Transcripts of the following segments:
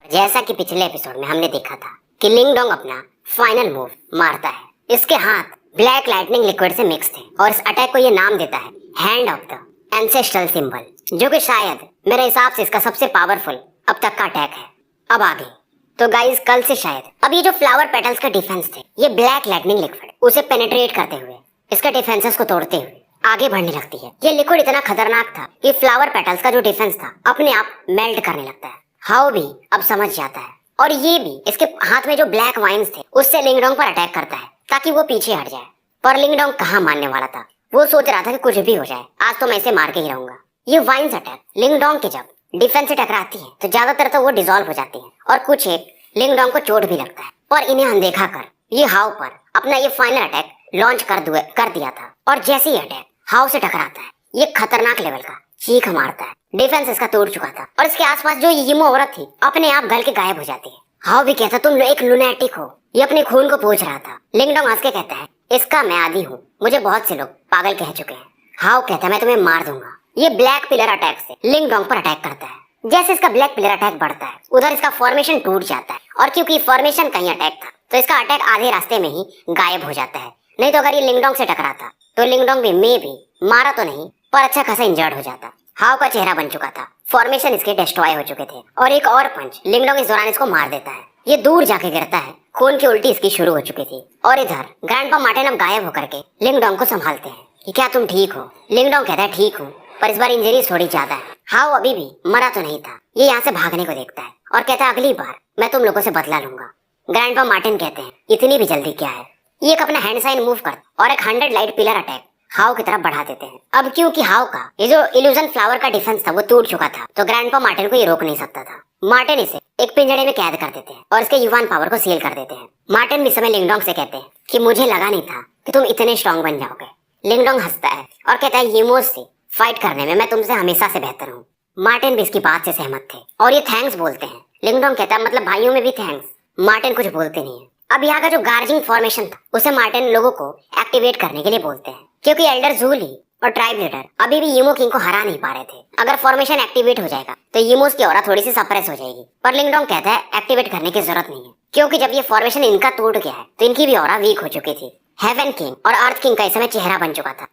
जैसा कि पिछले एपिसोड में हमने देखा था कि लिंगडोंग अपना फाइनल मूव मारता है। इसके हाथ ब्लैक लाइटनिंग लिक्विड से मिक्स थे और इस अटैक को ये नाम देता है hand of the ancestral symbol, जो कि शायद मेरे हिसाब से इसका सबसे पावरफुल अब तक का अटैक है। अब आगे तो गाइस, कल से शायद अब ये जो फ्लावर पेटल्स का डिफेंस थे, ये ब्लैक लाइटनिंग लिक्विड उसे पेनिट्रेट करते हुए इसके डिफेंसेस को तोड़ते हुए आगे बढ़ने लगती है। ये लिक्विड इतना खतरनाक था कि फ्लावर पेटल्स का जो डिफेंस था अपने आप मेल्ट करने लगता है। हाउ भी अब समझ जाता है और ये भी इसके हाथ में जो ब्लैक वाइन्स थे उससे लिंगडोंग पर अटैक करता है ताकि वो पीछे हट जाए। पर लिंगडोंग कहाँ मानने वाला था, वो सोच रहा था कि कुछ भी हो जाए, आज तो मैं इसे मार के ही रहूंगा। ये वाइन्स अटैक लिंगडोंग के जब डिफेंस से टकराती है तो ज्यादातर तो वो डिसॉल्व हो जाती है और कुछ एक लिंगडोंग को चोट भी लगता है। पर इन्हें अनदेखा कर ये हाउ पर अपना ये फाइनल अटैक लॉन्च कर दिया था और जैसे ही अटैक हाउ से टकराता है, ये खतरनाक लेवल का चीख मारता है। डिफेंस इसका तोड़ चुका था और इसके आसपास जो यीमो औरत थी अपने आप गल के गायब हो जाती है। हाउ भी कहता तुम एक लुनैटिक हो, ये अपने खून को पोंछ रहा था। लिंगडोंग हंस के कहता है इसका मैं आदी हूँ, मुझे बहुत से लोग पागल कह चुके हैं। हाउ कहता है मैं तुम्हें मार दूंगा। ये ब्लैक पिलर अटैक से लिंगडोंग पर अटैक करता है। जैसे इसका ब्लैक पिलर अटैक बढ़ता है उधर इसका फॉर्मेशन टूट जाता है और क्योंकि फॉर्मेशन कहीं अटैक था तो इसका अटैक आधे रास्ते में ही गायब हो जाता है। नहीं तो अगर ये लिंगडोंग से टकराता तो लिंगडोंग भी मे भी मारा तो नहीं पर अच्छा खासा इंजर्ड हो जाता। हाउ का चेहरा बन चुका था, फॉर्मेशन इसके डिस्ट्रॉय हो चुके थे और एक और पंच लिंगडोंग इस दौरान इसको मार देता है। ये दूर जाके गिरता है, खून की उल्टी इसकी शुरू हो चुकी थी और इधर ग्रैंडपा मार्टिन अब गायब होकर के लिंगडोंग को संभालते हैं कि क्या तुम ठीक हो। लिंगडोंग कहता है ठीक हूँ, पर इस बार इंजरी थोड़ी ज्यादा है। हाउ अभी भी मरा तो नहीं था। ये यहाँ से भागने को देखता है और कहता है अगली बार मैं तुम लोगों से बदला लूंगा। ग्रैंडपा मार्टिन कहते हैं इतनी भी जल्दी क्या है। ये एक अपना हैंड साइन मूव कर और एक 100 लाइट पिलर अटैक हाउ की तरफ बढ़ा देते हैं। अब क्योंकि हाउ का ये जो इल्यूजन फ्लावर का डिफेंस था वो टूट चुका था तो ग्रैंडपा मार्टिन को ये रोक नहीं सकता था। मार्टिन इसे एक पिंजड़े में कैद कर देते हैं और इसके युवान पावर को सील कर देते हैं। मार्टिन भी समय लिंगडोंग से कहते हैं कि मुझे लगा नहीं था कि तुम इतने स्ट्रॉन्ग बन जाओगे। लिंगडोंग हंसता है और कहता है यीमोस से फाइट करने में मैं तुमसे हमेशा से बेहतर हूँ। मार्टिन भी इसकी बात से सहमत थे और ये थैंक्स बोलते हैं। लिंगडोंग कहता है मतलब भाइयों में भी थैंक्स। मार्टिन कुछ बोलते नहीं है। अब यहाँ का जो गार्जिंग फॉर्मेशन था उसे मार्टिन लोगों को एक्टिवेट करने के लिए बोलते हैं क्योंकि एल्डर जूली और ट्राइब लीडर अभी भी यीमो किंग को हरा नहीं पा रहे थे। अगर फॉर्मेशन एक्टिवेट हो जाएगा तो यीमोस की ऑरा थोड़ी सी सप्रेस हो जाएगी। पर लिंगडोंग कहता है एक्टिवेट करने की जरूरत नहीं है क्योंकि जब ये फॉर्मेशन इनका टूट गया है तो इनकी भी ऑरा वीक हो चुकी थी। हेवन किंग और अर्थ किंग का इस समय चेहरा बन चुका था।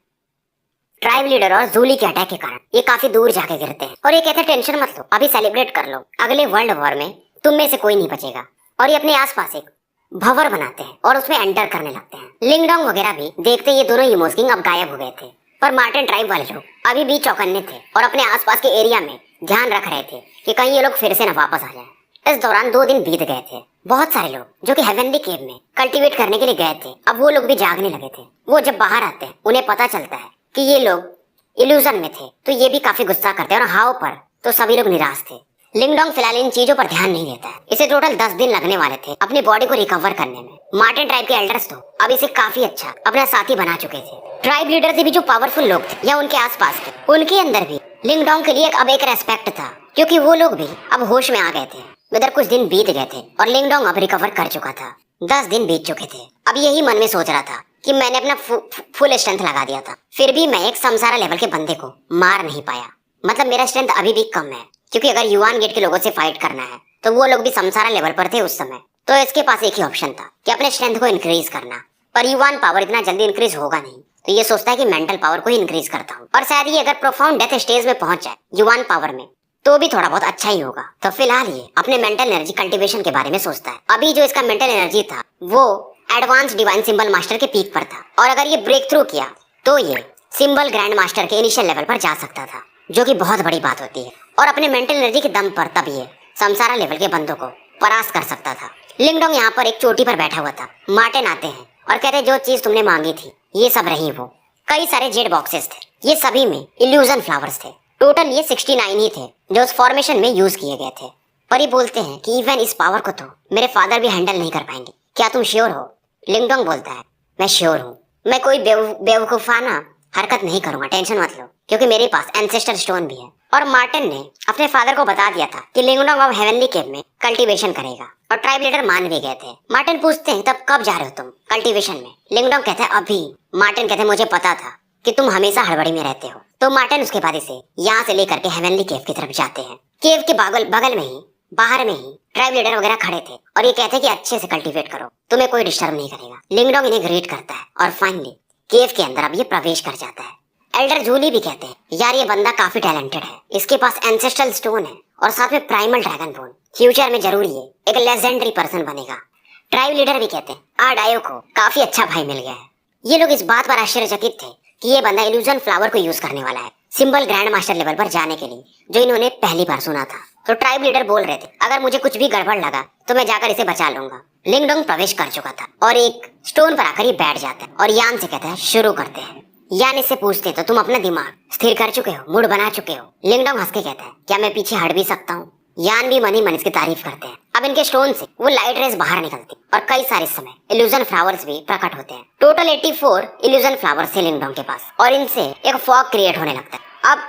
ट्राइब लीडर और जूली के अटैक के कारण ये काफी दूर जाके गिरते हैं और ये कहते हैं टेंशन मत लो, अभी सेलिब्रेट कर लो, अगले वर्ल्ड वॉर में तुम में से कोई नहीं बचेगा। और ये अपने आसपास एक भंवर बनाते हैं और उसमें एंटर करने लगते हैं। लिंगडोंग वगैरह भी देखते ये दोनों यीमोस किंग अब गायब हो गए थे पर मार्टिन ट्राइब वाले लोग अभी भी चौकन्ने थे और अपने आसपास के एरिया में ध्यान रख रहे थे कि कहीं ये लोग फिर से न वापस आ जाए। इस दौरान 2 दिन बीत गए थे। बहुत सारे लोग जो कि हेवनली केव में कल्टीवेट करने के लिए गए थे अब वो लोग भी जागने लगे थे। वो जब बाहर आते हैं उन्हें पता चलता है कि ये लोग इल्यूजन में थे तो ये भी काफी गुस्सा करते हैं और हाउ पर तो सभी लोग निराश थे। लिंगडोंग फिलहाल इन चीजों पर ध्यान नहीं देता है। इसे टोटल 10 दिन लगने वाले थे अपनी बॉडी को रिकवर करने में। मार्टिन ट्राइब के एल्डर्स तो अब इसे काफी अच्छा अपना साथी बना चुके थे। ट्राइब लीडर से भी जो पावरफुल लोग थे या उनके आसपास थे उनके अंदर भी लिंगडोंग के लिए अब एक रेस्पेक्ट था क्योंकि वो लोग भी अब होश में आ गए थे। उधर कुछ दिन बीत गए थे और लिंगडोंग अब रिकवर कर चुका था। 10 दिन बीत चुके थे। अब यही मन में सोच रहा था कि मैंने अपना फुल स्ट्रेंथ लगा दिया था फिर भी मैं एक समसारा लेवल के बंदे को मार नहीं पाया। मतलब मेरा स्ट्रेंथ अभी भी कम है क्योंकि अगर युवान गेट के लोगों से फाइट करना है तो वो लोग भी समसारा लेवल पर थे उस समय। तो इसके पास एक ही ऑप्शन था कि अपने स्ट्रेंथ को इंक्रीज करना। पर युवान पावर इतना जल्दी इंक्रीज होगा नहीं तो ये सोचता है कि मेंटल पावर को ही इंक्रीज करता हूँ और शायद ये अगर प्रोफाउंड डेथ स्टेज में पहुंच जाए युवान पावर में तो भी थोड़ा बहुत अच्छा ही होगा। तो फिलहाल ये अपने मेंटल एनर्जी कल्टीवेशन के बारे में सोचता है। अभी जो इसका मेंटल एनर्जी था वो एडवांस डिवाइन सिंबल मास्टर के पीक पर था और अगर ये ब्रेक थ्रू किया तो ये सिंबल ग्रैंड मास्टर के इनिशियल लेवल पर जा सकता था जो कि बहुत बड़ी बात होती है और अपने मेंटल एनर्जी के दम पर तब ये समसारा लेवल के बंदों को परास्त कर सकता था। लिंगडोंग यहाँ पर एक चोटी पर बैठा हुआ था। मार्टिन आते हैं और कहते हैं जो चीज तुमने मांगी थी ये सब रही। वो कई सारे जेड बॉक्सेस थे, ये सभी में इल्यूजन फ्लावर्स थे। टोटल ये 69 ही थे जो उस फॉर्मेशन में यूज किए गए थे। पर ये बोलते हैं कि इवन इस पावर को तो मेरे फादर भी हैंडल नहीं कर पाएंगे, क्या तुम श्योर हो? लिंगडोंग बोलता है मैं श्योर हूँ, मैं कोई बेवकूफाना हरकत नहीं करूंगा, टेंशन मत लो क्योंकि मेरे पास एंसेस्टर स्टोन भी है। और मार्टिन ने अपने फादर को बता दिया था कि लिंगडोंग अब हेवनली केव में कल्टीवेशन करेगा और ट्राइब लीडर मान भी गए थे। मार्टिन पूछते हैं तब कब जा रहे हो तुम कल्टीवेशन में? लिंगडोंग कहते हैं अभी। मार्टिन कहते हैं मुझे पता था कि तुम हमेशा हड़बड़ी में रहते हो। तो मार्टिन उसके बाद इसे यहाँ से लेकर के हेवनली केव की तरफ जाते हैं। केव के बगल में ही बाहर में ही ट्राइब लीडर वगैरह खड़े थे और ये कहते कि अच्छे से कल्टीवेट करो, तुम्हें कोई डिस्टर्ब नहीं करेगा। लिंगडोंग इन्हें ग्रीट करता है और फाइनली केव के अंदर अब ये प्रवेश कर जाता है। एल्डर जूली भी कहते हैं यार ये बंदा काफी टैलेंटेड है, इसके पास एंसेस्ट्रल स्टोन है और साथ में प्राइमल ड्रैगन बोन, फ्यूचर में जरूर ये एक लेजेंडरी पर्सन बनेगा। ट्राइब लीडर भी कहते हैं आडायो को काफी अच्छा भाई मिल गया है। ये लोग इस बात पर आश्चर्यचकित थे कि ये बंदा इल्यूजन फ्लावर को यूज करने वाला है सिंबल ग्रैंड मास्टर लेवल पर जाने के लिए, जो इन्होंने पहली बार सुना था। तो ट्राइब लीडर बोल रहे थे अगर मुझे कुछ भी गड़बड़ लगा तो मैं जाकर इसे बचा लूंगा। लिंगडोंग प्रवेश कर चुका था और एक स्टोन पर आकर ये बैठ जाता है और यान से कहता है शुरू करते हैं। यान इससे पूछते तो तुम अपना दिमाग स्थिर कर चुके हो, मूड बना चुके हो। लिंगडोंग हंस के कहता है क्या मैं पीछे हट भी सकता हूँ। यान भी मन ही मन इसकी तारीफ करते हैं। अब इनके स्टोन से वो लाइट रेस बाहर निकलती और कई सारे समय इल्यूजन फ्लावर्स भी प्रकट होते हैं। टोटल 84 इल्यूजन फ्लावर्स थे लिंगडोंग के पास और इनसे एक फॉग क्रिएट होने लगता है। अब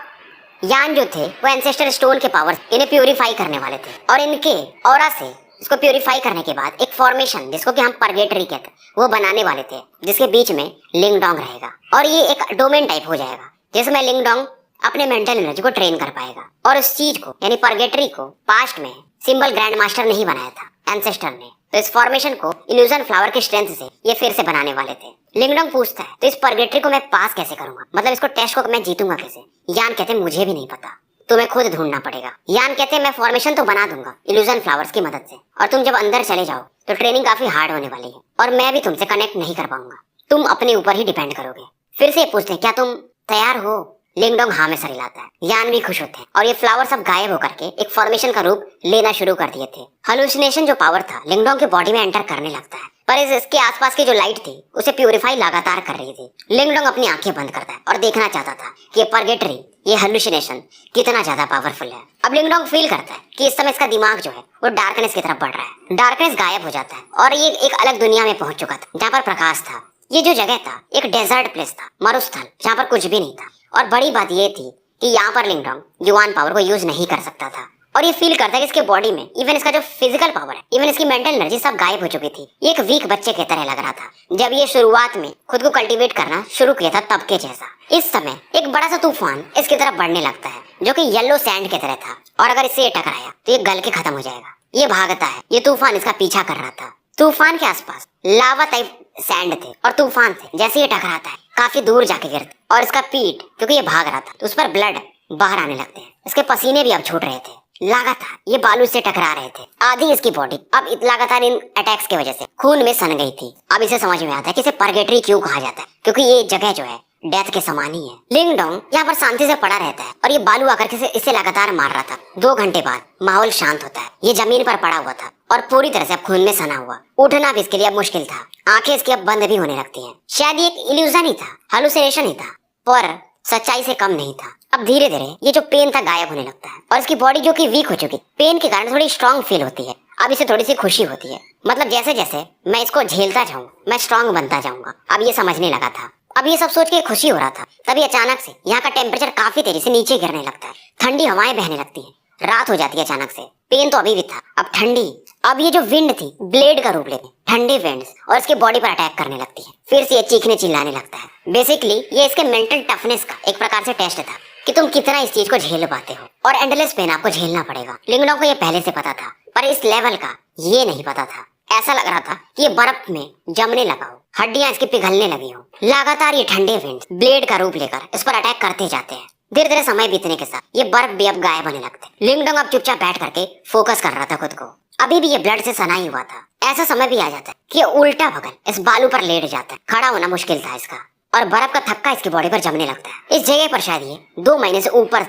यान जो थे वो एंसेस्टर स्टोन के पावर इन्हें प्यूरिफाई करने वाले थे और इनके ऑरा से इसको प्यूरिफाई करने के बाद एक फॉर्मेशन जिसको कि हम परगेटरी कहते हैं वो बनाने वाले थे, जिसके बीच में लिंगडोंग रहेगा और ये एक डोमेन टाइप हो जाएगा जिसमें लिंगडोंग अपने मेंटल एनर्जी को ट्रेन कर पाएगा। और उस चीज को यानी परगेटरी को पास्ट में सिंबल ग्रैंड मास्टर नहीं बनाया था, एंसेस्टर ने। तो इस फॉर्मेशन को इल्यूजन फ्लावर के स्ट्रेंथ से ये फिर से बनाने वाले थे। लिंगडोंग पूछता है तो इस परगेटरी को मैं पास कैसे करूंगा, मतलब इसको टेस्ट को मैं जीतूंगा कैसे। यान कहते मुझे भी नहीं पता, तुम्हें खुद ढूंढना पड़ेगा। यान कहते हैं मैं फॉर्मेशन तो बना दूंगा इल्यूजन फ्लावर्स की मदद से, और तुम जब अंदर चले जाओ तो ट्रेनिंग काफी हार्ड होने वाली है और मैं भी तुमसे कनेक्ट नहीं कर पाऊंगा, तुम अपने ऊपर ही डिपेंड करोगे। फिर से पूछते हैं क्या तुम तैयार हो। लिंगडोंग हाँ में सर हिलाता है। यान भी खुश होते हैं और ये फ्लावर सब गायब होकर के एक फॉर्मेशन का रूप लेना शुरू कर दिए थे। हालुसिनेशन जो पावर था लिंगडोंग के बॉडी में एंटर करने लगता है, पर इसके आसपास की जो लाइट थी उसे प्यूरिफाई लगातार कर रही थी। लिंगडोंग अपनी आंखें बंद करता है और देखना चाहता था कि ये परगेटरी, ये हालुसिनेशन कितना ज्यादा पावरफुल है। अब लिंगडोंग फील करता है कि इस समय इसका दिमाग जो है वो डार्कनेस की तरफ बढ़ रहा है। डार्कनेस गायब हो जाता है और ये एक अलग दुनिया में पहुंच चुका था जहाँ पर प्रकाश था। ये जो जगह था एक डेजर्ट प्लेस था, मरुस्थल, जहाँ पर कुछ भी नहीं था। और बड़ी बात ये थी कि यहाँ पर लिंगडोंग युवान पावर को यूज नहीं कर सकता था और ये फील करता है कि इसके बॉडी में इवन इसका जो फिजिकल पावर है, इवन इसकी मेंटल एनर्जी सब गायब हो चुकी थी। ये एक वीक बच्चे की तरह लग रहा था जब ये शुरुआत में खुद को कल्टीवेट करना शुरू किया था तब के जैसा। इस समय एक बड़ा सा तूफान इसकी तरफ बढ़ने लगता है जो कि येलो सैंड की तरह था और अगर इससे ये टकराया तो ये गल के खत्म हो जाएगा। ये भागता है, ये तूफान इसका पीछा कर रहा था। तूफान के आसपास लावा टाइप सैंड थे और तूफान से जैसे ये टकराता है काफी दूर जाके गिरता और इसका पीठ, क्योंकि ये भाग रहा था तो उस पर ब्लड बाहर आने लगते हैं। इसके पसीने भी अब छूट रहे थे। लगातार ये बालू से टकरा रहे थे। आधी इसकी बॉडी अब लगातार इन अटैक्स की वजह से खून में सन गई थी। अब इसे समझ में आता है कि इसे परगेटरी क्यों कहा जाता है, क्योंकि ये जगह जो है डेथ के समान ही है। लिंगडोंग यहाँ पर शांति से पड़ा रहता है और ये बालू आकर के इसे लगातार मार रहा था। 2 घंटे बाद माहौल शांत होता है। ये जमीन पर पड़ा हुआ था और पूरी तरह से अब खून में सना हुआ। उठना भी इसके लिए अब मुश्किल था। आंखें इसकी अब बंद भी होने लगती हैं। शायद ये एक इल्यूजन ही था, हालुसिनेशन ही था, पर सच्चाई से कम नहीं था। अब धीरे धीरे ये जो पेन था गायब होने लगता है और इसकी बॉडी जो कि वीक हो चुकी, पेन के कारण थोड़ी स्ट्रांग फील होती है। अब इसे थोड़ी सी खुशी होती है, मतलब जैसे जैसे मैं इसको झेलता जाऊँ मैं स्ट्रांग बनता जाऊंगा। अब ये समझने लगा था। अब ये सब सोच के खुशी हो रहा था, तभी अचानक से यहाँ का टेम्परेचर काफी तेजी से नीचे गिरने लगता है। ठंडी हवाएं बहने लगती है। रात हो जाती है अचानक से। पेन तो अभी भी था, अब ठंडी। अब ये जो विंड थी ब्लेड का रूप लेती, ठंडी विंड्स और इसके बॉडी पर अटैक करने लगती है। फिर से ये चीखने चिल्लाने लगता है। बेसिकली ये इसके मेंटल टफनेस का एक प्रकार से टेस्ट था कि तुम कितना इस चीज को झेल पाते हो और एंडलेस पेन आपको झेलना पड़ेगा। लिंगडोंग को ये पहले से पता था, पर इस लेवल का ये नहीं पता था। ऐसा लग रहा था कि ये बर्फ में जमने लगा हो, हड्डियां इसकी पिघलने लगी हो। लगातार ये ठंडे विंड्स ब्लेड का रूप लेकर इस पर अटैक करते जाते हैं। धीरे धीरे समय बीतने के साथ ये बर्फ भी अब गायब होने लगते। लिंगडोंग अब चुपचाप बैठ करके फोकस कर रहा था खुद को। अभी भी ये ब्लड से सना ही हुआ था। ऐसा समय भी आ जाता है कि ये उल्टा भगन इस बालू पर लेट जाता है। खड़ा होना मुश्किल था इसका और बर्फ का थक्का इसकी बॉडी पर जमने लगता है। इस जगह पर शायद ये 2 महीने से ऊपर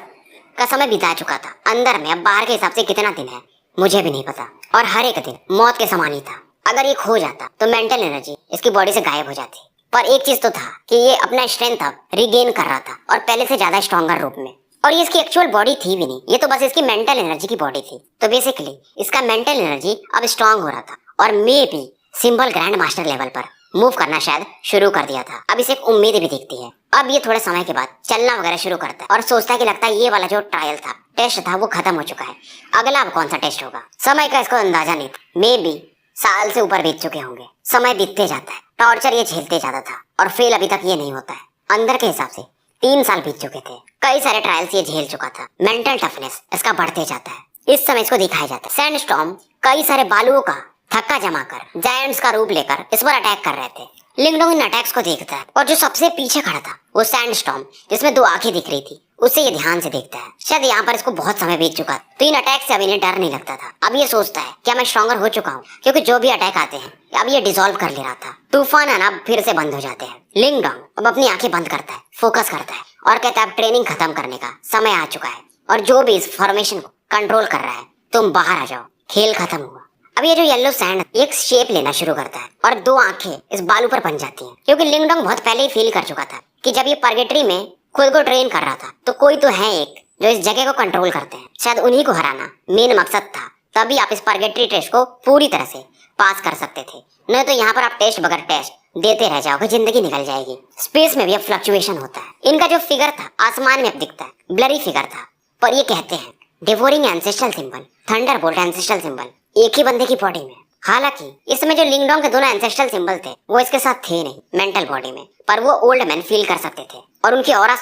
का समय बिता चुका था अंदर में। अब बाहर के हिसाब से कितना दिन है मुझे भी नहीं पता और हर एक दिन मौत के समान ही था। अगर ये खो जाता तो मेंटल एनर्जी इसकी बॉडी से गायब हो जाती। पर एक चीज तो था कि ये अपना स्ट्रेंथ अब रिगेन कर रहा था और पहले से ज्यादा स्ट्रॉन्गर रूप में। और ये इसकी एक्चुअल बॉडी थी भी नहीं, ये तो बस इसकी मेंटल एनर्जी की बॉडी थी। तो बेसिकली इसका मेंटल एनर्जी अब स्ट्रांग हो रहा था और मे भी सिंबल ग्रैंड मास्टर लेवल पर मूव करना शायद शुरू कर दिया था। अब इसे एक उम्मीद भी दिखती है। अब ये थोड़े समय के बाद चलना वगैरह शुरू करता है और सोचता है कि लगता है ये वाला जो ट्रायल था, टेस्ट था, वो खत्म हो चुका है। अगला अब कौन सा टेस्ट होगा, समय का इसको अंदाजा नहीं था। मे बी साल से ऊपर बीत चुके होंगे। समय बीतते जाता है, टॉर्चर ये झेलते जाता था और फेल अभी तक ये नहीं होता है। अंदर के हिसाब से 3 साल बीत चुके थे। कई सारे ट्रायल्स ये झेल चुका था। मेंटल टफनेस इसका बढ़ते जाता है। इस समय इसको दिखाया जाता है सैंडस्टॉर्म कई सारे बालुओं का थक्का जमा कर जायंट्स का रूप लेकर इस पर अटैक कर रहे थे। लिंगडोंग इन अटैक्स को देखता है और जो सबसे पीछे खड़ा था वो सैंडस्टॉर्म जिसमें 2 आंखें दिख रही थी उससे ये ध्यान से देखता है। शायद यहाँ पर इसको बहुत समय बीत चुका था तो इन अटैक से अब इन्हें डर नहीं लगता था। अब ये सोचता है क्या मैं स्ट्रॉन्गर हो चुका हूँ, क्योंकि जो भी अटैक आते हैं अब ये डिसॉल्व कर ले रहा था। तूफान आना फिर से बंद हो जाते हैं। लिंगडोंग अब अपनी आंखें बंद करता है, फोकस करता है और कहता है अब ट्रेनिंग खत्म करने का समय आ चुका है और जो भी इस फॉर्मेशन को कंट्रोल कर रहा है तुम बाहर आ जाओ, खेल खत्म हुआ। अब ये जो येलो सैंड एक शेप लेना शुरू करता है और 2 आंखें इस बालू पर बन जाती हैं, क्योंकि लिंगडोंग बहुत पहले ही फील कर चुका था कि जब ये पर्गेटरी में खुद को ट्रेन कर रहा था तो कोई तो है एक जो इस जगह को कंट्रोल करते हैं। शायद उन्हीं को हराना मेन मकसद था, तभी आप इस पर्गेटरी टेस्ट को पूरी तरह से पास कर सकते थे। नहीं तो यहाँ पर आप टेस्ट बगैर टेस्ट देते रह जाओगे, जिंदगी निकल जाएगी। स्पेस में भी अब फ्लक्चुएशन होता है। इनका जो फिगर था आसमान में अब दिखता है, ब्लरी फिगर था, पर ये कहते हैं devouring ancestral symbol, Thunderbolt ancestral symbol एक ही बंदे की बॉडी में। हालांकि इस समय जो लिंगडोंग के दोनों एंसेस्ट्रल सिंबल थे वो इसके साथ थे नहीं मेंटल बॉडी में, पर वो ओल्ड मैन फील कर सकते थे और उनकी ऑरा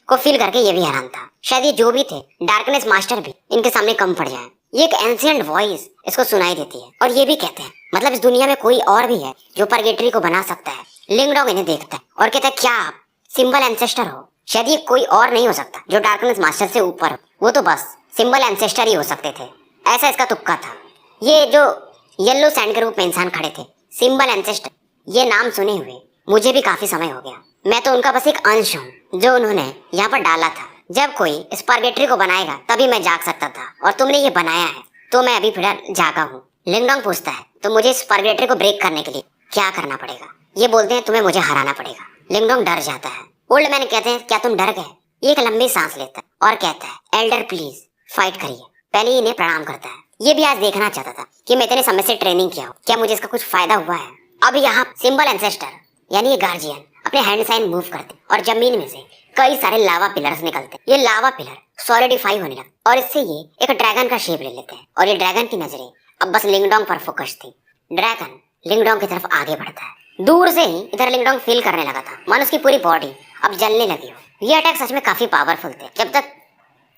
को फील करके ये भी हैरान था। शायद ये जो भी थे डार्कनेस मास्टर भी इनके सामने कम पड़ जाए। ये एक एंशिएंट वॉइस इसको सुनाई देती है और ये भी कहते हैं मतलब इस दुनिया में कोई और भी है जो पर्गेटरी को बना सकता है। लिंगडोंग इन्हें देखता है और कहता है क्या आप सिंबल एंसेस्टर हो? शायद ये कोई और नहीं हो सकता जो डार्कनेस मास्टर से ऊपर हो, वो तो बस सिंबल एंसेस्टर ही हो सकते थे। ऐसा इसका तुक्का था। ये जो येलो सैंड के रूप में इंसान खड़े थे, सिंबल एंसेस्टर, ये नाम सुने हुए मुझे भी काफी समय हो गया। मैं तो उनका बस एक अंश हूँ जो उन्होंने यहाँ पर डाला था। जब कोई इस पर्गेटरी को बनाएगा तभी मैं जाग सकता था और तुमने ये बनाया है तो मैं अभी फिर जागा हूँ। लिंगडोंग पूछता है तो मुझे इस पर्गेटरी को ब्रेक करने के लिए क्या करना पड़ेगा? ये बोलते हैं तुम्हें मुझे हराना पड़ेगा। लिंगडोंग डर जाता है। ओल्ड मैन कहते हैं क्या तुम डर गए? ये एक लंबी सांस लेता है और कहता है एल्डर प्लीज फाइट करिए। पहले इन्हें प्रणाम करता है। ये भी आज देखना चाहता था कि मैं इतने समय से ट्रेनिंग किया हूँ, क्या मुझे इसका कुछ फायदा हुआ है? अब यहाँ सिंबल एंसेस्टर यानी ये गार्जियन अपने हैंड साइन मूव करते और जमीन में से कई सारे लावा पिलर्स निकलते। ये लावा पिलर सॉलिडिफाई होने लगे और इससे ये एक ड्रैगन का शेप ले लेते हैं और ये ड्रैगन की नजरें अब बस लिंगडोंग पर फोकस थी। ड्रैगन लिंगडोंग की तरफ आगे बढ़ता है। दूर से ही इधर लिंगडोंग फील करने लगा था मन उसकी पूरी बॉडी अब जलने लगी हो। ये अटैक सच में काफी पावरफुल थे, जब तक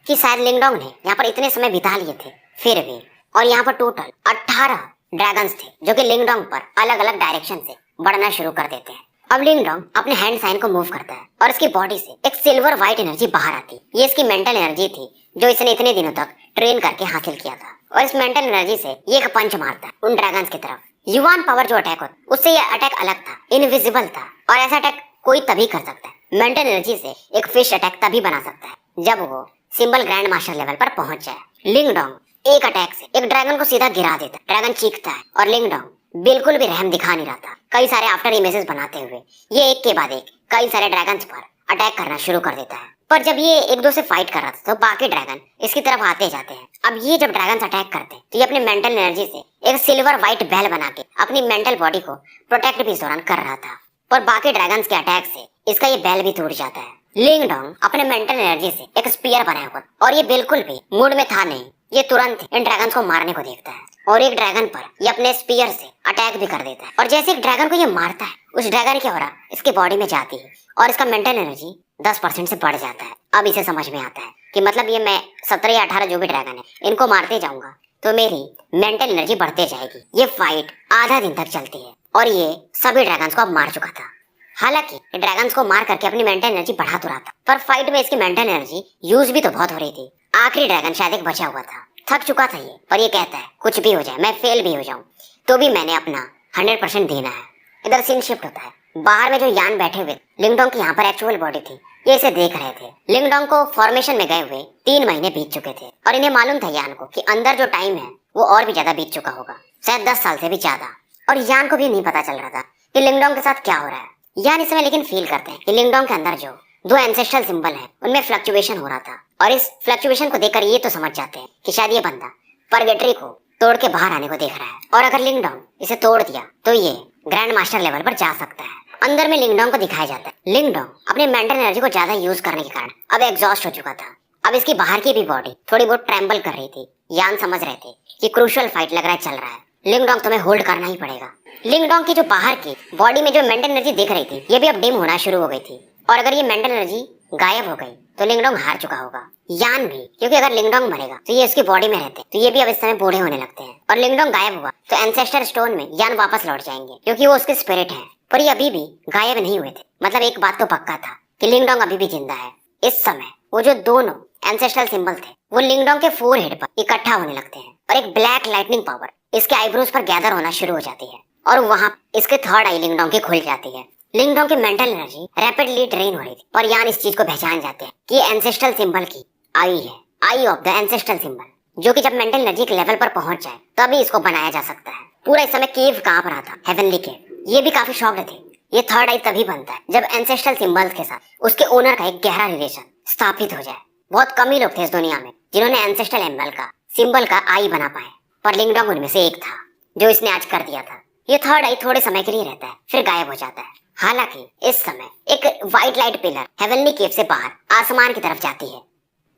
कि शायद लिंगडोंग ने यहाँ पर इतने समय बिता लिए थे फिर भी। और यहाँ पर टोटल 18 ड्रैगन्स थे जो कि लिंगडोंग पर अलग अलग डायरेक्शन से बढ़ना शुरू कर देते हैं। अब लिंगडोंग अपने हैंड साइन को मूव करता है और इसकी बॉडी से एक सिल्वर व्हाइट एनर्जी बाहर आती। ये इसकी मेंटल एनर्जी थी जो इसने इतने दिनों तक ट्रेन करके हासिल किया था और इस मेंटल एनर्जी से ये एक पंच मारता है उन ड्रैगन्स की तरफ। युवान पावर जो अटैक होता उससे ये अटैक अलग था, इनविजिबल था और ऐसा अटैक कोई तभी कर सकता है। मेंटल एनर्जी से एक फिश अटैक तभी बना सकता है जब वो सिंबल ग्रैंड मास्टर लेवल पर पहुंच जाए। लिंगडोंग एक अटैक से एक ड्रैगन को सीधा गिरा देता है। ड्रैगन चीखता है और लिंगडोंग बिल्कुल भी रहम दिखा नहीं रहा था। कई सारे आफ्टर इमेजेस बनाते हुए ये एक के बाद एक कई सारे ड्रैगन्स पर अटैक करना शुरू कर देता है। पर जब ये एक दो से फाइट कर रहा था तो बाकी ड्रैगन इसकी तरफ आते जाते हैं। अब ये जब ड्रैगन्स अटैक करते हैं तो ये अपने मेंटल एनर्जी से एक सिल्वर व्हाइट बेल बना के अपनी मेंटल बॉडी को प्रोटेक्ट भी इस दौरान कर रहा था, पर बाकी ड्रैगन्स के अटैक से इसका ये बेल भी टूट जाता है। लिंगडोंग अपने मेंटल एनर्जी से एक स्पीयर बनाया हुआ और ये बिल्कुल भी मूड में था नहीं। ये तुरंत इन ड्रैगन्स को मारने को देखता है और एक ड्रैगन पर ये अपने स्पीयर से अटैक भी कर देता है और जैसे एक ड्रैगन को ये मारता है उस ड्रैगन की ऑरा इसके बॉडी में जाती है और इसका मेंटल एनर्जी 10% से बढ़ जाता है। अब इसे समझ में आता है कि मतलब ये मैं 17 या 18 जो भी ड्रैगन है इनको मारते जाऊंगा तो मेरी मेंटल एनर्जी बढ़ते जाएगी। ये फाइट आधा दिन तक चलती है और ये सभी ड्रैगन्स को अब मार चुका था। हालांकि ड्रैगन्स को मार करके अपनी मेंटल एनर्जी बढ़ा तो रहा था, पर फाइट में इसकी मेंटल एनर्जी यूज भी तो बहुत हो रही थी। आखिरी ड्रैगन शायद एक बचा हुआ था, थक चुका था ये, पर ये कहता है कुछ भी हो जाए, मैं फेल भी हो जाऊं तो भी मैंने अपना 100% देना है। इधर सीन शिफ्ट होता है। बाहर में जो यान बैठे हुए लिंगडोंग की यहाँ पर एक्चुअल बॉडी थी, ये इसे देख रहे थे। लिंगडोंग को फॉर्मेशन में गए हुए 3 महीने बीत चुके थे और इन्हें मालूम था यान को कि अंदर जो टाइम है वो और भी ज्यादा बीत चुका होगा, शायद 10 साल से भी ज्यादा। और यान को भी नहीं पता चल रहा था कि लिंगडोंग के साथ क्या हो रहा है। यान इस समय लेकिन फील करते हैं कि लिंगडोंग के अंदर जो 2 एंसेस्ट्रल सिंबल हैं उनमें फ्लक्चुएशन हो रहा था और इस फ्लक्चुएशन को देखकर ये तो समझ जाते हैं कि शायद ये बंदा पर्गेटरी को तोड़ के बाहर आने को देख रहा है और अगर लिंगडोंग इसे तोड़ दिया तो ये ग्रैंड मास्टर लेवल पर जा सकता है। अंदर में लिंगडोंग को दिखाया जाता है। लिंगडोंग अपने मेंटल एनर्जी को ज्यादा यूज करने के कारण अब एग्जॉस्ट हो चुका था। अब इसकी बाहर की भी बॉडी थोड़ी बहुत ट्रेम्बल कर रही थी। यान समझ रहे थे कि क्रूशियल फाइट लग रहा है चल रहा है, लिंगडोंग तुम्हें होल्ड करना ही पड़ेगा। लिंगडोंग की जो बाहर की बॉडी में जो मेंटल एनर्जी दिख रही थी ये भी अब डिम होना शुरू हो गई थी और अगर ये मेंटल एनर्जी गायब हो गई तो लिंगडोंग हार चुका होगा। यान भी, क्योंकि अगर लिंगडोंग मरेगा तो ये उसकी बॉडी में रहते, तो ये भी अब इस समय बूढ़े होने लगते हैं। और लिंगडोंग गायब हुआ तो एंसेस्टर स्टोन में यान वापस लौट जाएंगे, क्योंकि वो उसके स्पिरिट है। पर ये अभी भी गायब नहीं हुए थे। मतलब एक बात तो पक्का था कि लिंगडोंग अभी भी जिंदा है। इस समय वो जो दोनों एंसेस्ट्रल सिंबल थे वो लिंगडोंग के फोरहेड पर इकट्ठा होने लगते हैं और एक ब्लैक लाइटनिंग पावर इसके आईब्रोज पर गैदर होना शुरू हो जाती है और वहां इसके थर्ड आई लिंगडोंग की खुल जाती है। लिंगडोंग की मेंटल एनर्जी रैपिडली ड्रेन हो रही थी और यान इस चीज को पहचान जाते हैं कि एंसेस्ट्रल सिंबल की आई है, आई ऑफ द एंसेस्ट्रल सिंबल, जो कि जब मेंटल एनर्जी के लेवल पर पहुंच जाए तभी इसको बनाया जा सकता है। पूरा इस समय केव कांप रहा था, हेवनली केव। ये भी काफी शॉक्ड थे। ये थर्ड आई तभी बनता है जब एंसेस्ट्रल सिंबल्स के साथ उसके ओनर का एक गहरा रिलेशन स्थापित हो जाए। बहुत कम ही लोग थे इस दुनिया में जिन्होंने एंसेस्ट्रल एम्बल का सिंबल का आई बना पाए, पर लिंगडोंग उनमें से एक था जो इसने आज कर दिया था। ये थर्ड आई थोड़े समय के लिए रहता है, फिर गायब हो जाता है। हालांकि इस समय एक व्हाइट लाइट पिलर हेवनली केव से बाहर आसमान की तरफ जाती है।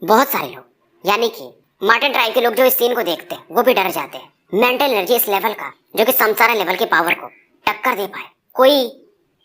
बहुत सारे लोग यानी कि मार्टिन ट्राइब के लोग जो इस सीन को देखते हैं वो भी डर जाते हैं। मेंटल एनर्जी इस लेवल का जो कि संसारा लेवल की पावर को टक्कर दे पाए, कोई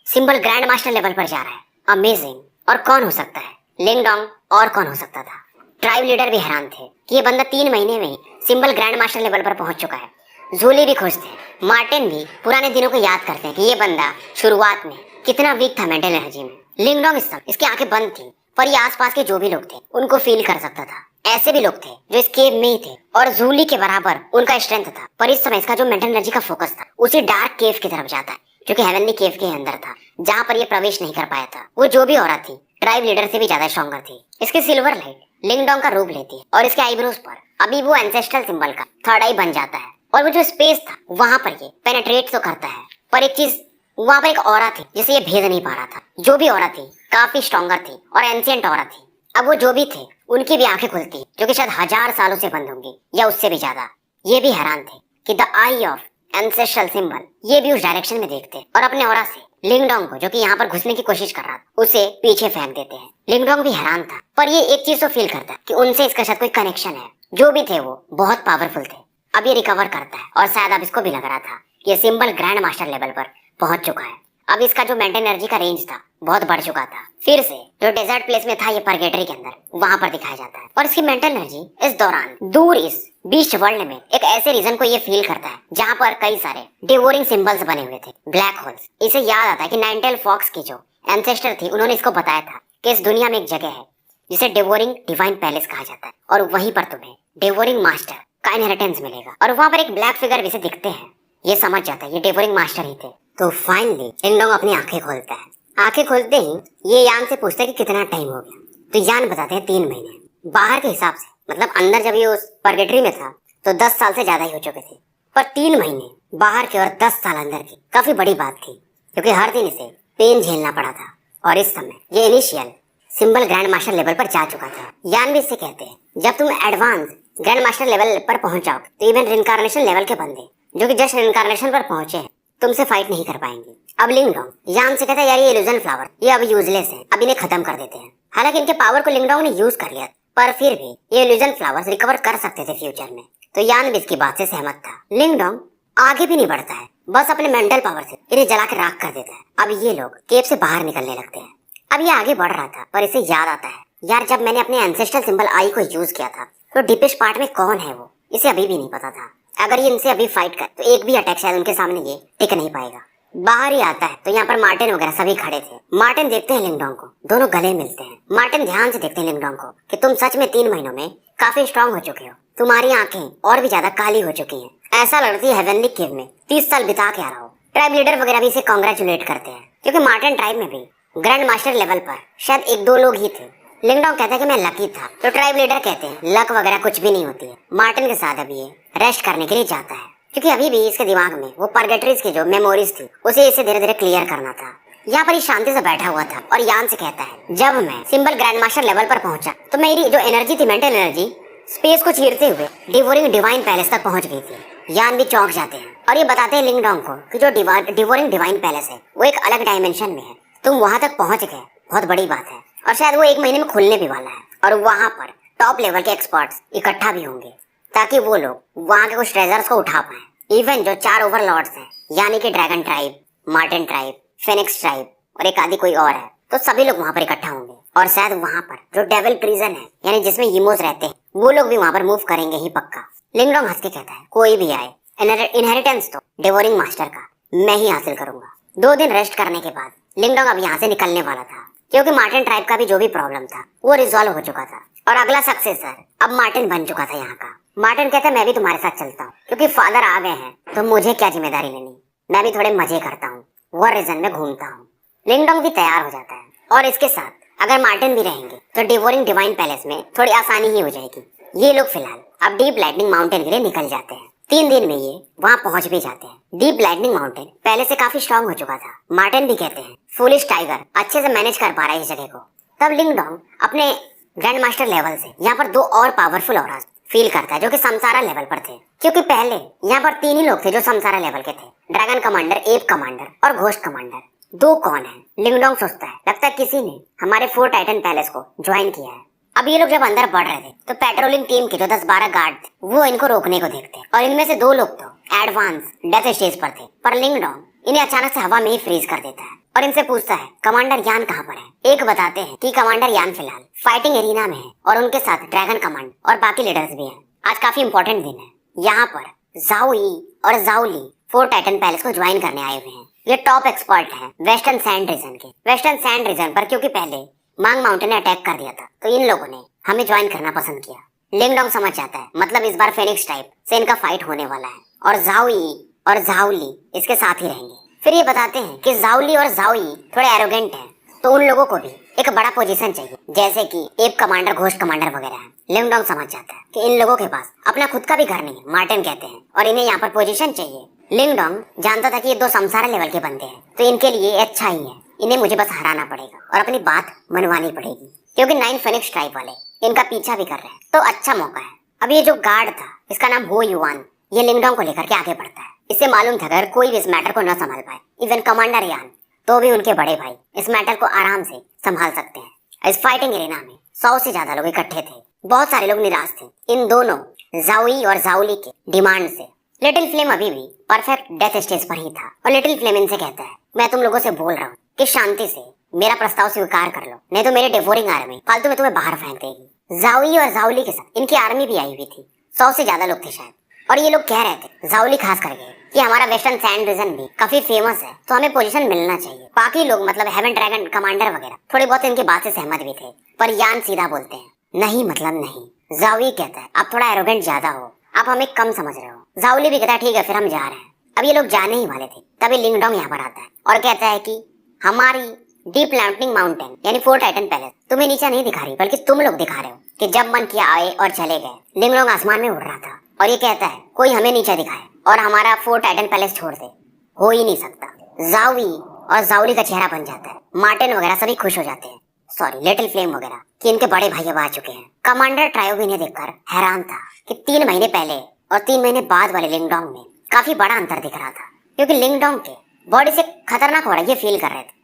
सिंबल ग्रैंड मास्टर लेवल पर जा रहा है। अमेजिंग। और कौन हो सकता है? लिंगडोंग। और कौन हो सकता था? ट्राइब लीडर भी हैरान थे कि ये बंदा 3 महीने में ही सिंबल ग्रैंड मास्टर लेवल पर पहुंच चुका है। जूली भी खुश थे। मार्टिन भी पुराने दिनों को याद करते हैं कि ये बंदा शुरुआत में कितना वीक था मेंटल एनर्जी में। लिंगडोंग इस समय इसकी आंखें बंद थी, पर ये आसपास के जो भी लोग थे उनको फील कर सकता था। ऐसे भी लोग थे जो इस केव में ही थे और जूली के बराबर उनका स्ट्रेंथ था, पर इस समय इसका जो मेंटल एनर्जी का फोकस था उसी डार्क केव की तरफ जाता है जो कि हेवनली केव के अंदर था, जहाँ पर ये प्रवेश नहीं कर पाया था। वो जो भी औरत थी ट्राइब लीडर से भी ज्यादा स्ट्रॉन्गर थी। इसकी सिल्वर लाइट लिंगडोंग का रूप लेती है और इसके आईब्रोज पर अभी वो एंसेस्ट्रल सिंबल का थर्ड आई बन जाता है। और वो जो स्पेस था वहां पर ये पेनेट्रेट तो करता है, पर एक चीज वहां पर एक औरत थी जिसे ये भेद नहीं पा रहा था। जो भी औरत थी काफी स्ट्रॉन्गर थी और एंशिएंट औरत थी। अब वो जो भी थे उनकी भी आंखें खुलती जो कि शायद 1000 सालों से बंद होंगी या उससे भी ज्यादा। ये भी हैरान थे कि the I of ancestral symbol ये भी उस डायरेक्शन में देखते और अपने औरा से लिंगडोंग को जो कि यहाँ पर घुसने की कोशिश कर रहा था उसे पीछे फेंक देते हैं। लिंगडोंग भी हैरान था, पर ये एक चीज तो फील करता है कि उनसे इसका शायद कोई कनेक्शन है। जो भी थे वो बहुत पावरफुल थे। अब ये रिकवर करता है और शायद अब इसको भी लग रहा था कि ये सिंबल ग्रैंड मास्टर लेवल पर पहुंच चुका है। अब इसका जो मेंटल एनर्जी का रेंज था बहुत बढ़ चुका था। फिर से जो डेजर्ट प्लेस में था ये परगेटरी के अंदर वहां पर दिखाया जाता है और इसकी मेंटल एनर्जी इस दौरान दूर इस बीस्ट वर्ल्ड में एक ऐसे रीजन को ये फील करता है जहाँ पर कई सारे डिवोरिंग सिंबल्स बने हुए थे, ब्लैक होल्स। इसे याद आता है कि नाइनटेल फॉक्स की जो एंसेस्टर थी उन्होंने इसको बताया था कि इस दुनिया में एक जगह है जिसे डिवोरिंग डिवाइन पैलेस कहा जाता है और वहीं पर तुम्हें डिवोरिंग मास्टर का इनहेरिटेंस मिलेगा। और वहां पर एक ब्लैक फिगर भी से दिखते हैं। ये समझ जाता है ये डिवोरिंग मास्टर ही थे। तो फाइनली लिंगडोंग अपनी आंखें खोलता है। आंखें खोलते ही ये यान से पूछता है कि कितना टाइम हो गया, तो यान बताते हैं 3 महीने। बाहर के हिसाब से मतलब अंदर जब ये उस परगेटरी में था तो 10 साल से ज्यादा ही हो चुके थे, पर 3 महीने बाहर के और 10 साल अंदर की काफी बड़ी बात थी, क्योंकि हर दिन इसे पेन झेलना पड़ा था। और इस समय ये initial symbol grand master level पर जा चुका था। यान भी इससे कहते हैं जब तुम एडवांस ग्रैंड मास्टर लेवल पर पहुंच जाओ तो इवन रिनकार्नेशन लेवल के बंदे जो कि जस्ट रिनकार्नेशन पर पहुंचे हैं तुमसे फाइट नहीं कर पाएंगे। अब लिंगडोंग यान से कहता है यार ये इल्यूजन फ्लावर ये अब यूजलेस है, अब इन्हें खत्म कर देते हैं। हालांकि इनके पावर को लिंगडोंग ने यूज कर लिया, पर फिर भी ये इल्यूजन फ्लावर्स रिकवर कर सकते थे फ्यूचर में। तो यान भी इसकी बात से सहमत था। लिंगडोंग आगे भी नहीं बढ़ता है, बस अपने मेंटल पावर से इन्हें जला के राख कर देता है। अब ये लोग केव से बाहर निकलने लगते हैं। अब ये आगे बढ़ रहा था, पर इसे याद आता है यार जब मैंने अपने एंसेस्ट्रल सिंबल आई को यूज किया था तो डीपेस्ट पार्ट में कौन है वो इसे अभी भी नहीं पता था। अगर ये इनसे अभी फाइट कर तो एक भी अटैक शायद उनके सामने ये टिक नहीं पाएगा। बाहर ही आता है तो यहाँ पर मार्टिन वगैरह सभी खड़े थे। मार्टिन देखते हैं लिंगडोंग को, दोनों गले मिलते हैं। मार्टिन ध्यान से देखते हैं लिंगडोंग को कि तुम सच में 3 महीनों में काफी स्ट्रांग हो चुके हो, तुम्हारी आंखें और भी ज्यादा काली हो चुकी हैं। ऐसा लगती है हेवनली केव में 30 साल बिता के आ रहा हो। ट्राइब लीडर वगैरह भी इसे कांग्रेचुलेट करते हैं, क्योंकि मार्टिन ट्राइब में भी ग्रैंड मास्टर लेवल पर शायद 1-2 लोग ही थे। लिंगडोंग कहता है कि मैं लकी था, तो ट्राइब लीडर कहते हैं लक वगैरह कुछ भी नहीं होती है। मार्टिन के साथ अभी ये रेस्ट करने के लिए जाता है, क्योंकि अभी भी इसके दिमाग में वो परगेटरीज की जो मेमोरीज थी उसे इसे धीरे धीरे क्लियर करना था। यहाँ पर ये शांति से बैठा हुआ था और यान से कहता है जब मैं सिंबल ग्रैंड मास्टर लेवल पर पहुंचा तो मेरी जो एनर्जी थी मेंटल एनर्जी स्पेस को चीरते हुए डिवोरिंग डिवाइन पैलेस तक पहुंच गई थी। यान भी चौंक जाते हैं और ये बताते हैं लिंगडोंग को कि जो डिवोरिंग डिवाइन पैलेस है वो एक अलग डायमेंशन में है, तुम वहां तक पहुंच गए, बहुत बड़ी बात है। और शायद वो 1 महीने में खुलने भी वाला है और वहां पर टॉप लेवल के एक्सपर्ट्स इकट्ठा भी होंगे ताकि वो लोग वहां के कुछ ट्रेजर्स को उठा पाए। इवन जो 4 ओवरलॉर्ड्स हैं यानी कि dragon tribe, martin tribe, phoenix tribe और एक आदि कोई और है, तो सभी लोग वहां पर इकट्ठा होंगे और शायद वहाँ पर जो डेविल प्रिजन है यानी जिसमें यीमोस रहते हैं वो लोग भी वहाँ पर मूव करेंगे ही पक्का। लिंगडोंग हंस के कहता है कोई भी आए, इनहेरिटेंस तो डिवोरिंग मास्टर का मैं ही हासिल करूंगा। 2 दिन रेस्ट करने के बाद लिंगडोंग अब यहाँ से निकलने वाला था, क्योंकि मार्टिन ट्राइब का भी जो भी प्रॉब्लम था वो रिजॉल्व हो चुका था और अगला सक्सेसर अब मार्टिन बन चुका था यहाँ का। मार्टिन कहता है मैं भी तुम्हारे साथ चलता हूँ, क्योंकि फादर आ गए हैं तो मुझे क्या जिम्मेदारी लेनी, मैं भी थोड़े मजे करता हूँ, वॉर रीजन में घूमता हूँ। लिंगडोंग भी तैयार हो जाता है और इसके साथ अगर मार्टिन भी रहेंगे तो डिवोरिंग डिवाइन पैलेस में थोड़ी आसानी ही हो जाएगी। ये लोग फिलहाल अब डीप लाइटनिंग माउंटेन के लिए निकल जाते हैं। 3 दिन में ये वहाँ पहुंच भी जाते हैं। डीप लाइटनिंग माउंटेन पहले से काफी स्ट्रांग हो चुका था। मार्टिन भी कहते हैं फूलिश टाइगर अच्छे से मैनेज कर पा रहा है इस जगह को। तब लिंगडोंग अपने ग्रैंड मास्टर लेवल से यहाँ पर 2 और पावरफुल ऑरास फील करता है जो कि समसारा लेवल पर थे, क्योंकि पहले यहाँ पर 3 ही लोग थे जो समसारा लेवल के थे, ड्रैगन कमांडर, एप कमांडर और घोस्ट कमांडर। 2 कौन है? लिंगडोंग सोचता है लगता है किसी ने हमारे 4 टाइटन पैलेस को ज्वाइन किया है। अब ये लोग जब अंदर बढ़ रहे थे तो पेट्रोलिंग टीम के जो 10-12 गार्ड थे वो इनको रोकने को देखते और इनमें से 2 लोग तो एडवांस डेथ स्टेज पर थे, पर लिंगडोंग इन्हें अचानक से हवा में ही फ्रीज कर देता है और इनसे पूछता है कमांडर यान कहाँ पर है। एक बताते हैं कि कमांडर यान फिलहाल फाइटिंग एरिना में है और उनके साथ ड्रैगन कमांड और बाकी लीडर्स भी हैं। आज काफी इंपॉर्टेंट दिन है। यहाँ पर जाओ ई और जाओली 4 टाइटन पैलेस को ज्वाइन करने आए हुए हैं। ये टॉप एक्सपर्ट हैं वेस्टर्न सैंड रीजन के। वेस्टर्न सैंड रीजन पर क्योंकि पहले मांग माउंटेन ने अटैक कर दिया था तो इन लोगों ने हमें ज्वाइन करना पसंद किया। लिंगडोंग समझ जाता है मतलब इस बार फेनिक्स टाइप से इनका फाइट होने वाला है और जाओ ई और जाओली इसके साथ ही रहेंगे। फिर ये बताते हैं कि जाओली और जाओई थोड़े एरोगेंट हैं तो उन लोगों को भी एक बड़ा पोजीशन चाहिए, जैसे कि एप कमांडर, घोस्ट कमांडर वगैरह हैं। लिंगडोंग समझ जाता है कि इन लोगों के पास अपना खुद का भी घर नहीं है, मार्टिन कहते हैं, और इन्हें यहाँ पर पोजीशन चाहिए। लिंगडोंग जानता था कि ये 2 समसारा लेवल के बंदे हैं तो इनके लिए अच्छा ही है, इन्हें मुझे बस हराना पड़ेगा और अपनी बात मनवानी पड़ेगी, क्योंकि 9 फेनिक्स ट्राइब वाले इनका पीछा भी कर रहे हैं तो अच्छा मौका है। अब ये जो गार्ड था इसका नाम हो युआन, ये लिंगडोंग को लेकर के आगे बढ़ता है। इससे मालूम था अगर कोई भी इस मैटर को न संभाल पाए, इवन कमांडर यान, तो भी उनके बड़े भाई इस मैटर को आराम से संभाल सकते हैं। इस फाइटिंग एरिना में 100 से ज्यादा लोग इकट्ठे थे। बहुत सारे लोग निराश थे इन दोनों जाओई और जाओली के डिमांड से। लिटिल फ्लेम अभी भी परफेक्ट डेथ स्टेज पर ही था और लिटिल फ्लेम इनसे कहता है मैं तुम लोगों से बोल रहा हूँ कि शांति से मेरा प्रस्ताव स्वीकार कर लो, नहीं तो मेरे डिवोरिंग आर्मी फालतू में तुम्हें बाहर फेंक देगी। जाओई और जाओली के साथ इनकी आर्मी भी आई हुई थी, 100 से ज्यादा लोग थे शायद, और ये लोग कह रहे थे जाओली खास करके कि हमारा वेस्टर्न सैंड रीजन भी काफी फेमस है तो हमें पोजीशन मिलना चाहिए। बाकी लोग मतलब हेवन ड्रैगन कमांडर वगैरह थोड़े बहुत इनकी बात से सहमत भी थे, पर यान सीधा बोलते हैं नहीं मतलब नहीं। जाओली कहता है आप थोड़ा एरोगेंट ज्यादा हो, आप हमें कम समझ रहे हो। जाओली भी कहता है ठीक है फिर हम जा रहे हैं। अब ये लोग जाने ही वाले थे तभी लिंगडोंग यहाँ पर आता है और कहता है कि हमारी डीप लाइटनिंग माउंटेन यानी 4 टाइटन पैलेस तुम्हें नीचा नहीं दिखा रही, बल्कि तुम लोग दिखा रहे हो कि जब मन किया आए और चले गए। लिंगडोंग आसमान में उड़ रहा था और ये कहता है कोई हमें नीचा दिखाए और हमारा 4 टाइटन पैलेस छोड़ दे, हो ही नहीं सकता। जाओई और जाओली का चेहरा बन जाता है, मार्टिन वगैरह सभी खुश हो जाते हैं, सॉरी लिटिल फ्लेम वगैरह, कि इनके बड़े भाई अब आ चुके हैं। कमांडर ट्रायो भी इन्हें देखकर हैरान था कि 3 महीने पहले और 3 महीने बाद वाले लिंगडोंग में काफी बड़ा अंतर दिख रहा था, क्योंकि लिंगडोंग के बॉडी से खतरनाक हो रहा है ये फील कर रहे थे,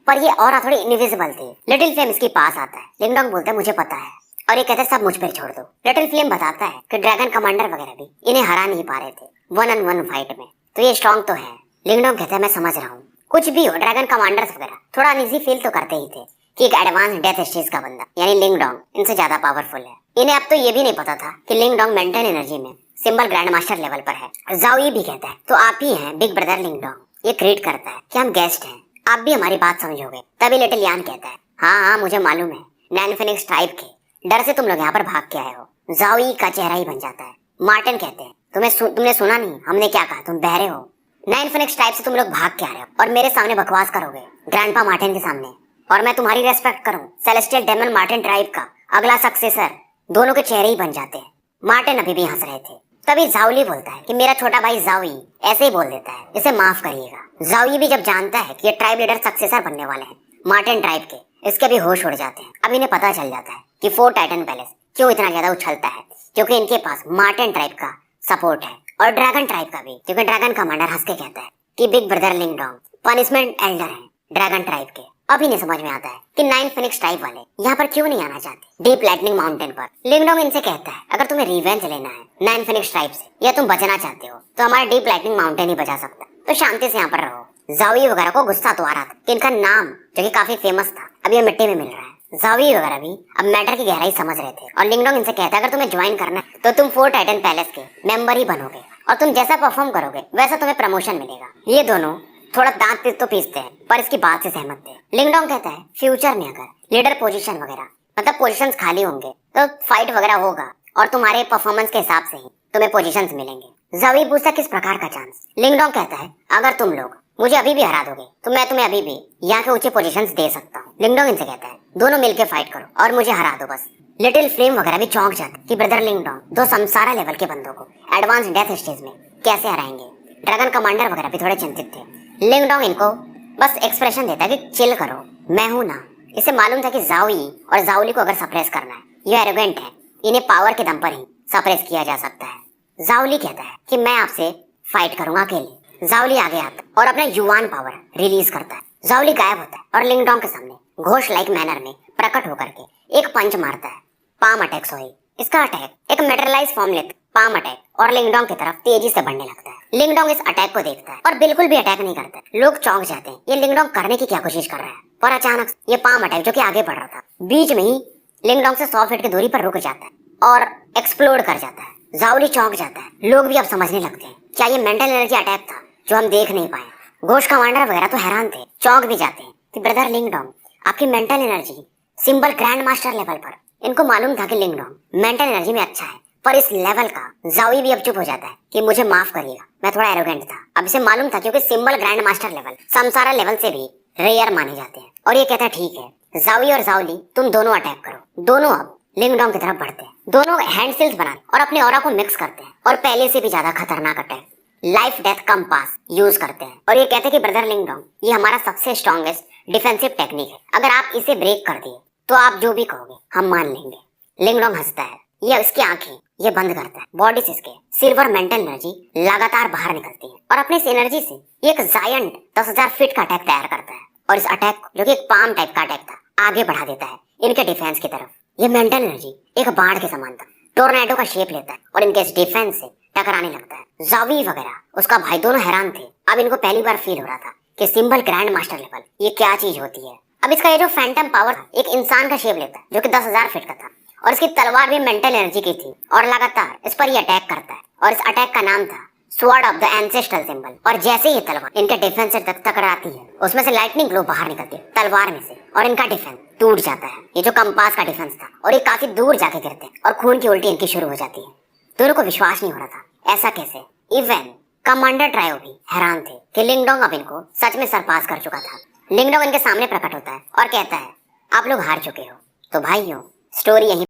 पर ये और थोड़ी इनविजिबल थी। लिटिल फ्लेम इसके पास आता है, लिंगडोंग बोलता है मुझे पता है, और ये कहते हैं सब मुझ पर छोड़ दो। लिटिल फ्लेम बताता है कि ड्रैगन कमांडर वगैरह भी इन्हें हरा नहीं पा रहे थे 1-on-1 फाइट में, तो ये स्ट्रॉन्ग तो है। लिंगडोंग कहता है मैं समझ रहा हूँ, कुछ भी हो ड्रैगन कमांडर्स वगैरह थोड़ा अनइजी फील तो करते ही थे कि एक एडवांस डेथ स्टेज का बंदा यानी लिंगडोंग इनसे ज्यादा पावरफुल है। इन्हें अब तो ये भी नहीं पता था कि लिंगडोंग मेंटल एनर्जी में सिंबल ग्रैंड मास्टर लेवल पर है। जाओई भी कहता है तो आप ही हैं बिग ब्रदर लिंगडोंग, ये क्रिएट करता है कि हम गेस्ट हैं, आप भी हमारी बात समझोगे। तभी लिटिल यान कहता है हाँ मुझे मालूम है, 9 फेनिक्स ट्राइब के डर से तुम लोग यहाँ पर भाग के आए हो। जाओई का चेहरा ही बन जाता है। मार्टिन कहते हैं तुमने सुना नहीं हमने क्या कहा, तुम बहरे हो। 9 फेनिक्स ट्राइब से तुम लोग भाग के आ रहे हो और मेरे सामने बकवास करोगे ग्रैंडपा मार्टिन के सामने, और मैं तुम्हारी रेस्पेक्ट करूं सेलेस्टियल डेमन मार्टिन ट्राइब का अगला सक्सेसर। दोनों के चेहरे ही बन जाते हैं। मार्टिन अभी भी हंस रहे थे। तभी जाओली बोलता है कि मेरा छोटा भाई जाओई ऐसे ही बोल देता है, इसे माफ करिएगा। जाओई भी जब जानता है कि ये ट्राइब लीडर सक्सेसर बनने वाले हैं मार्टिन ट्राइब के, इसके भी होश उड़ जाते हैं। अब इन्हें पता चल जाता है कि 4 टाइटन पैलेस क्यों इतना ज्यादा उछलता है, क्योंकि इनके पास मार्टिन ट्राइब का सपोर्ट है और ड्रैगन ट्राइब का भी, क्योंकि ड्रैगन कमांडर हंस के कहता है कि बिग ब्रदर लिंगडोंग पनिशमेंट एल्डर है ड्रैगन ट्राइब के। अब इन्हें समझ में आता है कि 9 फेनिक्स ट्राइब वाले यहाँ पर क्यों नहीं आना चाहते डीप लाइटनिंग माउंटेन पर। लिंगडोंग इनसे कहता है अगर तुम्हें रिवेंज लेना है 9 फेनिक्स ट्राइब से या तुम बचना चाहते हो तो हमारा डीप लाइटनिंग माउंटेन ही बचा सकता है, तो शांति से यहाँ पर रहो। जाओई वगैरह को गुस्सा तो आ रहा था कि इनका नाम जो कि काफी फेमस था अब ये मिट्टी में मिल रहा है। जावी वगैरह भी अब मैटर की गहराई समझ रहे थे और लिंगडोंग इनसे कहता है अगर तुम्हें ज्वाइन करना है तो तुम 4 टाइटन पैलेस के मेंबर ही बनोगे और तुम जैसा परफॉर्म करोगे वैसा तुम्हें प्रमोशन मिलेगा। ये दोनों थोड़ा दांत तो पीसते हैं पर इसकी बात से सहमत थे। लिंगडोंग कहता है फ्यूचर में अगर लीडर पोजीशन वगैरह मतलब पोजीशंस खाली होंगे तो फाइट वगैरह होगा और तुम्हारे परफॉर्मेंस के हिसाब से ही तुम्हें पोजीशंस मिलेंगे। जावी पूछता किस प्रकार का चांस। लिंगडोंग कहता है अगर तुम लोग मुझे अभी भी हरा दोगे तो मैं तुम्हें अभी भी यहाँ के ऊंचे पोजीशंस दे सकता हूँ। लिंगडोंग इनसे कहता है दोनों मिलके फाइट करो और मुझे हरा दो बस। लिटिल फ्लेम वगैरह भी चौंक जाते कि ब्रदर लिंगडोंग दो समसारा लेवल के बंदों को एडवांस डेथ स्टेज में कैसे हराएंगे। ड्रैगन कमांडर वगैरह भी थोड़े चिंतित थे। लिंगडोंग इनको बस एक्सप्रेशन देता है कि चिल करो मैं हूं ना। इसे मालूम था कि जाओई और जाओली को अगर सप्रेस करना है ये एरोगेंट है, इन्हें पावर के दम पर ही सप्रेस किया जा सकता है। जाओली कहता है कि मैं आपसे फाइट करूंगा अकेले। जाओली आगे आता है और अपना युवान पावर रिलीज करता है। जाओली गायब होता है और लिंगडोंग के सामने घोष लाइक मैनर में प्रकट होकर के एक पंच मारता है। पाम अटैक सोई। इसका अटैक एक मेटेरियलाइज फॉर्म लेता है पाम अटैक और लिंगडोंग की तरफ तेजी से बढ़ने लगता है। लिंगडोंग इस अटैक को देखता है और बिल्कुल भी अटैक नहीं करता। लोग चौंक जाते हैं ये लिंगडोंग करने की क्या कोशिश कर रहा है पर अचानक ये पाम अटैक जो कि आगे बढ़ रहा था बीच में ही लिंगडोंग से 100 फीट की दूरी पर रुक जाता है और एक्सप्लोड कर जाता है। जाओली चौंक जाता है। लोग भी अब समझने लगते हैं क्या ये मेंटल एनर्जी अटैक था जो हम देख नहीं पाए। घोष कमांडर वगैरह तो हैरान थे, चौंक भी जाते हैं कि ब्रदर लिंगडोंग आपकी mental energy symbol grand master level पर। इनको मालूम था कि लिंगडोंग मेंटल एनर्जी में अच्छा है पर इस लेवल का। जाओई भी अब चुप हो जाता है कि मुझे माफ करिएगा मैं थोड़ा एरोगेंट था। अब इसे मालूम था क्योंकि symbol grand master level Samsara level से भी रेयर माने जाते हैं और ये कहता है ठीक है जाओई और जाओली तुम दोनों अटैक करो। दोनों अब लिंगडोंग की तरफ बढ़ते हैं। दोनों हैंड सील्स बनाते और अपने ऑरा को मिक्स करते हैं और पहले से भी ज्यादा खतरनाक attack life death compass use करते हैं और ये कहते हैं कि ब्रदर लिंगडोंग ये हमारा सबसे स्ट्रॉन्गेस्ट डिफेंसिव टेक्निक है, अगर आप इसे ब्रेक कर दिए तो आप जो भी कहोगे हम मान लेंगे। लिंगडोंग हंसता है, ये इसकी आंखें ये बंद करता है। बॉडी से इसके सिल्वर मेंटल एनर्जी लगातार बाहर निकलती है और अपने इस एनर्जी से ये एक जायंट 10,000 फीट का अटैक तैयार करता है और इस अटैक जो कि एक पाम टाइप का अटैक था आगे बढ़ा देता है इनके डिफेंस की तरफ। ये मेंटल एनर्जी एक बाढ़ के समान था, टोर्नेडो का शेप लेता है और इनके इस डिफेंस से टकराने लगता है। जावी वगैरह उसका भाई दोनों हैरान थे। अब इनको पहली बार फील हो रहा था कि सिंबल ग्रैंड मास्टर लेवल ये क्या चीज होती है। अब इसका ये जो फैंटम पावर एक इंसान का शेप लेता है जो कि 10,000 फीट का था और इसकी तलवार भी मेंटल एनर्जी की थी और लगातार इस पर ये अटैक करता है और इस अटैक का नाम था sword of the ancestral symbol. और जैसे ही तलवार इनके डिफेंस से टकराती है उसमें से लाइटनिंग ग्लो बाहर निकलती है तलवार में से और इनका डिफेंस टूट जाता है। ये जो कंपास का डिफेंस था और ये काफी दूर जाके गिरते हैं और खून की उल्टी इनकी शुरू हो जाती है। दोनों को विश्वास नहीं हो रहा था ऐसा कैसे। इवन कमांडर ट्रायो भी हैरान थे कि लिंगडोंग अब इनको सच में सरपास कर चुका था। लिंगडोंग इनके सामने प्रकट होता है और कहता है आप लोग हार चुके हो तो भाइयों स्टोरी यहीं